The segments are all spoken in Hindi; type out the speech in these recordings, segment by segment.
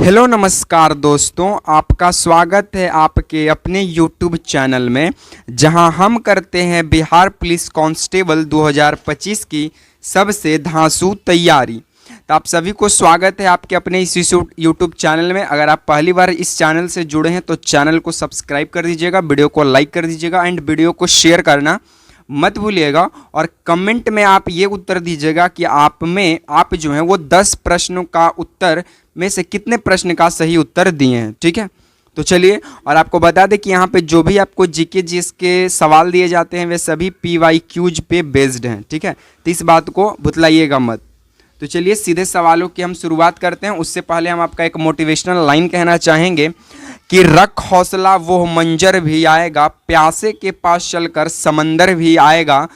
हेलो नमस्कार दोस्तों, आपका स्वागत है आपके अपने YouTube चैनल में, जहां हम करते हैं बिहार पुलिस कांस्टेबल 2025 की सबसे धांसू तैयारी। तो आप सभी को स्वागत है आपके अपने इस YouTube चैनल में। अगर आप पहली बार इस चैनल से जुड़े हैं तो चैनल को सब्सक्राइब कर दीजिएगा, वीडियो को लाइक कर दीजिएगा एंड वीडियो को शेयर करना मत भूलिएगा। और कमेंट में आप ये उत्तर दीजिएगा कि आप जो हैं वो 10 प्रश्नों का उत्तर में से कितने प्रश्न का सही उत्तर दिए हैं। ठीक है, तो चलिए, और आपको बता दें कि यहाँ पे जो भी आपको जीके जीएस के सवाल दिए जाते हैं वे सभी PYQs पे बेस्ड हैं। ठीक है, तो इस बात को भुतलाइएगा मत। तो चलिए सीधे सवालों की हम शुरुआत करते हैं। उससे पहले हम आपका एक मोटिवेशनल लाइन कहना चाहेंगे कि रख हौसला वो मंजर भी आएगा, प्यासे के पास चलकर समंदर भी आएगा,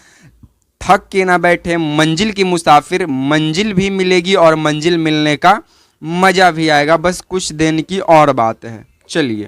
थक के ना बैठे मंजिल की मुसाफिर, मंजिल भी मिलेगी और मंजिल मिलने का मजा भी आएगा, बस कुछ दिन की और बात है। चलिए,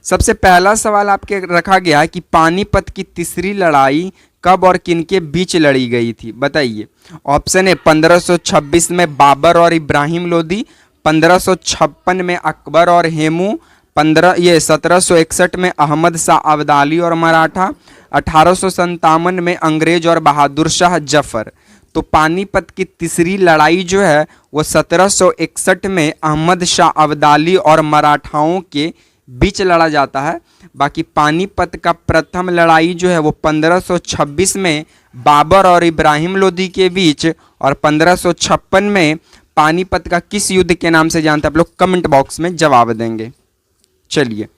सबसे पहला सवाल आपके रखा गया है कि पानीपत की तीसरी लड़ाई कब और किनके बीच लड़ी गई थी, बताइए। ऑप्शन है 1526 में बाबर और इब्राहिम लोदी, 1556 में अकबर और हेमू, 1761 में अहमद शाह अब्दाली और मराठा, 1857 में अंग्रेज और बहादुर शाह जफर। तो पानीपत की तीसरी लड़ाई जो है वो 1761 में अहमद शाह अब्दाली और मराठाओं के बीच लड़ा जाता है। बाकी पानीपत का प्रथम लड़ाई जो है वो 1526 में बाबर और इब्राहिम लोदी के बीच, और 1556 में पानीपत का किस युद्ध के नाम से जानते हैं आप लोग कमेंट बॉक्स में जवाब देंगे। चलिए,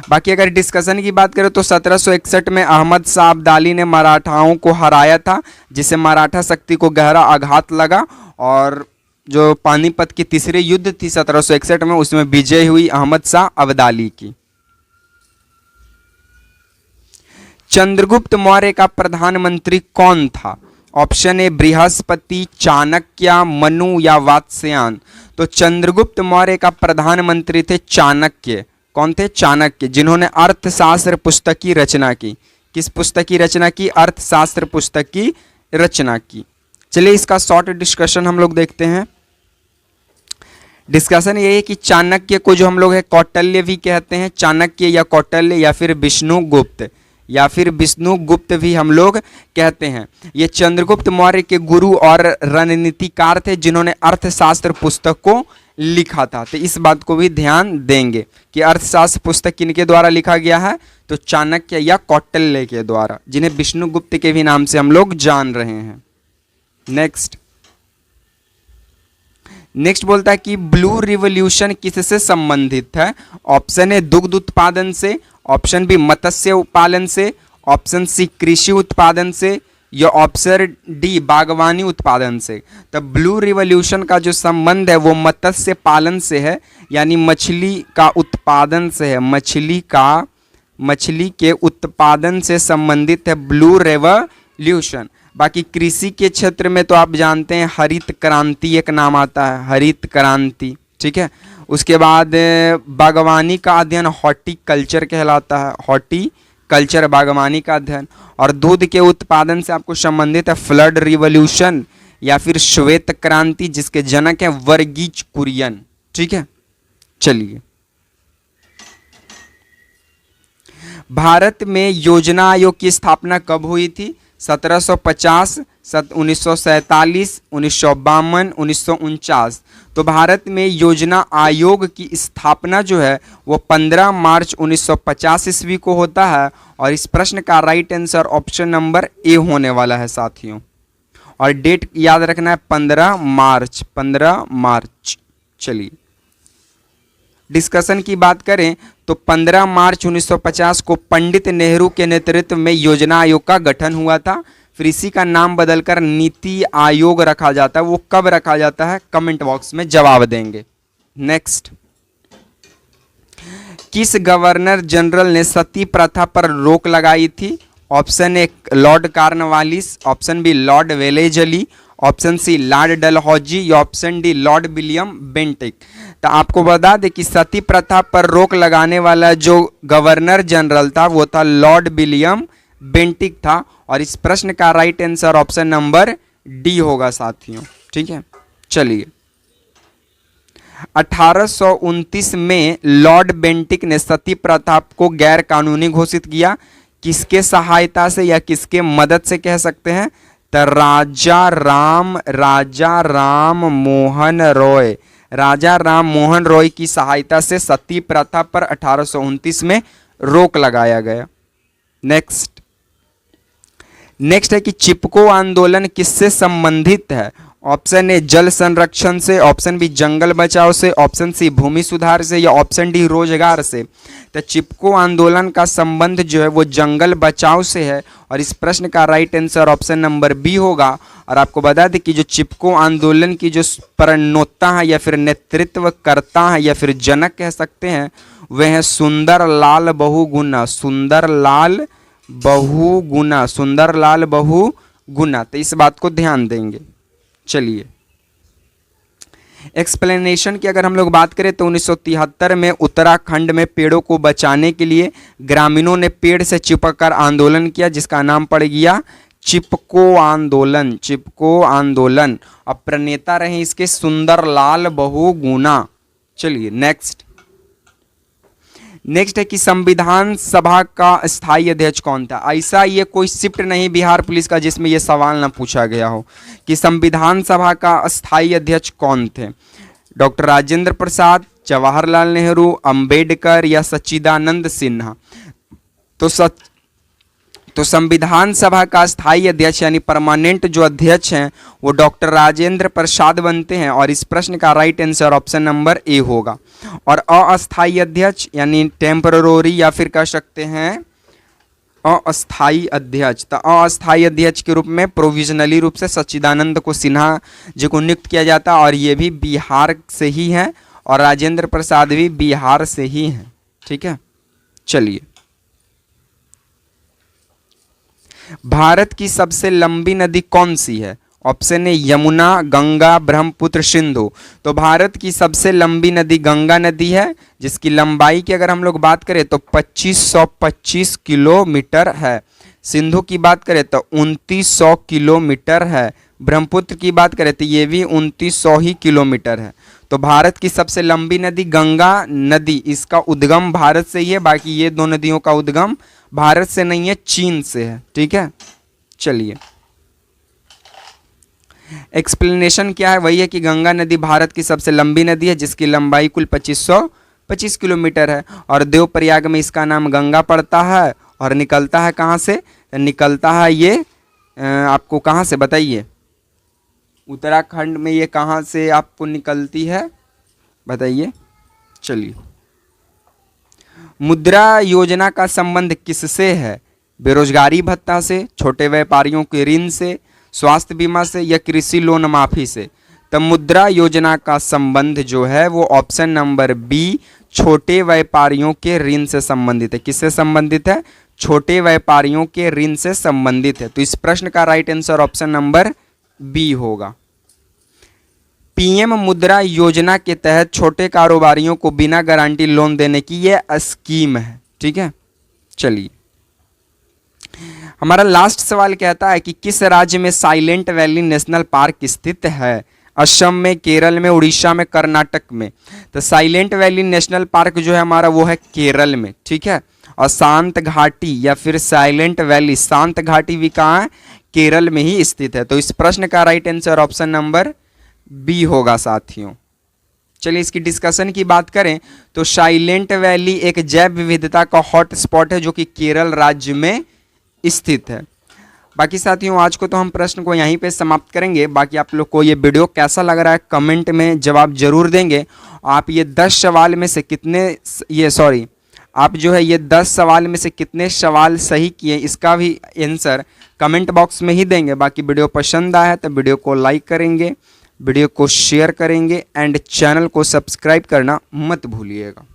बाकी अगर डिस्कशन की बात करें तो 1761 में अहमद शाह अब्दाली ने मराठाओं को हराया था, जिससे मराठा शक्ति को गहरा आघात लगा, और जो पानीपत की तीसरी युद्ध थी 1761 में, उसमें विजय हुई अहमद शाह अब्दाली की। चंद्रगुप्त मौर्य का प्रधानमंत्री कौन था? ऑप्शन ए बृहस्पति, चाणक्य, मनु या वात्स्यायन। तो चंद्रगुप्त मौर्य का प्रधानमंत्री थे चाणक्य। कौन थे? चाणक्य, जिन्होंने अर्थशास्त्र पुस्तक की रचना की। किस पुस्तक की रचना की? अर्थशास्त्र पुस्तक की रचना की। चलिए, इसका शॉर्ट डिस्कशन हम लोग देखते हैं। डिस्कशन ये है कि चाणक्य को जो हम लोग है कौटिल्य भी कहते हैं, चाणक्य या कौटिल्य या फिर विष्णुगुप्त भी हम लोग कहते हैं। ये चंद्रगुप्त मौर्य के गुरु और रणनीतिकार थे, जिन्होंने अर्थशास्त्र पुस्तक को लिखा था। तो इस बात को भी ध्यान देंगे कि अर्थशास्त्र पुस्तक किनके द्वारा लिखा गया है, तो चाणक्य या कौटिल्य के द्वारा, जिन्हें विष्णुगुप्त के भी नाम से हम लोग जान रहे हैं। नेक्स्ट बोलता है कि ब्लू रिवॉल्यूशन किससे संबंधित है? ऑप्शन ए दुग्ध उत्पादन से, ऑप्शन बी मत्स्य पालन से, ऑप्शन सी कृषि उत्पादन से, या ऑप्शन डी बागवानी उत्पादन से। तो ब्लू रिवॉल्यूशन का जो संबंध है वो मत्स्य पालन से है, यानी मछली का उत्पादन से है। मछली के उत्पादन से संबंधित है ब्लू रिवॉल्यूशन। बाकी कृषि के क्षेत्र में तो आप जानते हैं हरित क्रांति एक नाम आता है, हरित क्रांति। ठीक है, उसके बाद बागवानी का अध्ययन हॉर्टिकल्चर कहलाता है, हॉर्टिकल्चर बागवानी का अध्ययन। और दूध के उत्पादन से आपको संबंधित है फ्लड रिवॉल्यूशन या फिर श्वेत क्रांति, जिसके जनक हैं वर्गीज कुरियन। ठीक है, चलिए, भारत में योजना आयोग की स्थापना कब हुई थी? 1750, 1947, 1952, 1949। तो भारत में योजना आयोग की स्थापना जो है वो 15 मार्च 1950 ईस्वी को होता है, और इस प्रश्न का right answer option number A होने वाला है साथियों। और डेट याद रखना है 15 मार्च। चलिए, डिस्कशन की बात करें तो 15 मार्च 1950 को पंडित नेहरू के नेतृत्व में योजना आयोग का गठन हुआ था। फिर इसी का नाम बदलकर नीति आयोग रखा जाता है। वो कब रखा जाता है कमेंट बॉक्स में जवाब देंगे। नेक्स्ट, किस गवर्नर जनरल ने सती प्रथा पर रोक लगाई थी? Option A Lord Cornwallis, option B Lord Wellesley, option C Lord Dalhousie, या option D Lord William Bentinck. तो आपको बता दें कि सती प्रथा पर रोक लगाने वाला जो गवर्नर जनरल था वो था लॉर्ड विलियम बेंटिक था, और इस प्रश्न का right answer option number D होगा साथियों। ठीक है, चलिए 1829 में लॉर्ड बेंटिक ने सती प्रथा को गैर कानूनी घोषित किया। किसके सहायता से या किसके मदद से कह सकते हैं? तो राजा राम मोहन रॉय की सहायता से सती प्रथा पर 1829 में रोक लगाया गया। नेक्स्ट है कि चिपको आंदोलन किससे संबंधित है? ऑप्शन ए जल संरक्षण से, ऑप्शन बी जंगल बचाओ से, ऑप्शन सी भूमि सुधार से, या ऑप्शन डी रोजगार से। तो चिपको आंदोलन का संबंध जो है वो जंगल बचाओ से है और इस प्रश्न का right answer option number B होगा। और आपको बता दें कि जो चिपको आंदोलन की जो प्रणोता है या फिर नेतृत्व करता है या फिर जनक कह सकते हैं वह है सुंदरलाल बहुगुणा। तो इस बात को ध्यान देंगे। चलिए एक्सप्लेनेशन की अगर हम लोग बात करें तो 1973 में उत्तराखंड में पेड़ों को बचाने के लिए ग्रामीणों ने पेड़ से चिपककर आंदोलन किया जिसका नाम पड़ गया चिपको आंदोलन। और प्रणेता रहे इसके सुंदरलाल बहुगुणा। चलिए नेक्स्ट है कि संविधान सभा का स्थायी अध्यक्ष कौन था? ऐसा ये कोई शिफ्ट नहीं बिहार पुलिस का जिसमें ये सवाल ना पूछा गया हो कि संविधान सभा का स्थायी अध्यक्ष कौन थे। डॉक्टर राजेंद्र प्रसाद, जवाहरलाल नेहरू, अंबेडकर या सच्चिदानंद सिन्हा। तो संविधान सभा का स्थायी अध्यक्ष यानी परमानेंट जो अध्यक्ष हैं वो डॉक्टर राजेंद्र प्रसाद बनते हैं और इस प्रश्न का right answer option number A होगा। और अस्थायी अध्यक्ष यानी टेम्पररी या फिर कह सकते हैं अस्थायी अध्यक्ष। तो अस्थायी अध्यक्ष के रूप में प्रोविजनली रूप से सच्चिदानंद को सिन्हा जी को नियुक्त किया जाता और ये भी बिहार से ही हैं और राजेंद्र प्रसाद भी बिहार से ही हैं। ठीक है, चलिए भारत की सबसे लंबी नदी कौन सी है? Option A Yamuna, Ganga, Brahmaputra, Sindhu. तो भारत की सबसे लंबी नदी गंगा नदी है जिसकी लंबाई की अगर हम लोग बात करें तो 2525 किलोमीटर है। सिंधु की बात करें तो 2900 किलोमीटर है। ब्रह्मपुत्र की बात करें तो ये भी 2900 ही किलोमीटर है। तो भारत की सबसे लंबी नदी गंगा नदी, इसका उद्गम भारत से ही है। बाकी ये दो नदियों का उद्गम भारत से नहीं है, चीन से है। ठीक है, चलिए एक्सप्लेनेशन क्या है? वही है कि गंगा नदी भारत की सबसे लंबी नदी है जिसकी लंबाई कुल 2525 किलोमीटर है और देवप्रयाग में इसका नाम गंगा पड़ता है और निकलता है कहाँ से? निकलता है ये आपको कहाँ से बताइए? उत्तराखंड में ये कहाँ से आपको निकलती है बताइए। चलिए मुद्रा योजना का संबंध किससे है? बेरोजगारी भत्ता से, छोटे व्यापारियों के ऋण से, स्वास्थ्य बीमा से या कृषि लोन माफी से। तो मुद्रा योजना का संबंध जो है वो ऑप्शन नंबर बी छोटे व्यापारियों के ऋण से संबंधित है। किससे संबंधित है? छोटे व्यापारियों के ऋण से संबंधित है। तो इस प्रश्न का right answer option number B होगा। पीएम मुद्रा योजना के तहत छोटे कारोबारियों को बिना गारंटी लोन देने की ये स्कीम है। ठीक है, चलिए हमारा लास्ट सवाल कहता है कि किस राज्य में साइलेंट वैली नेशनल पार्क स्थित है? असम में, केरल में, उड़ीसा में, कर्नाटक में। तो साइलेंट वैली नेशनल पार्क जो है हमारा वो है केरल में। ठीक है, और शांत घाटी या फिर साइलेंट वैली शांत घाटी भी कहाँ है? केरल में ही स्थित है। तो इस प्रश्न का right answer option number B होगा साथियों। चलिए इसकी डिस्कशन की बात करें तो साइलेंट वैली एक जैव विविधता का हॉट स्पॉट है जो कि केरल राज्य में स्थित है। बाकी साथियों आज को तो हम प्रश्न को यहीं पे समाप्त करेंगे। बाकी आप लोग को ये वीडियो कैसा लग रहा है कमेंट में जवाब जरूर देंगे। आप ये 10 सवाल में से कितने आप जो है ये 10 सवाल में से कितने सवाल सही किए इसका भी आंसर कमेंट बॉक्स में ही देंगे। बाकी वीडियो पसंद आया तो वीडियो को लाइक करेंगे, वीडियो को शेयर करेंगे एंड चैनल को सब्सक्राइब करना मत भूलिएगा।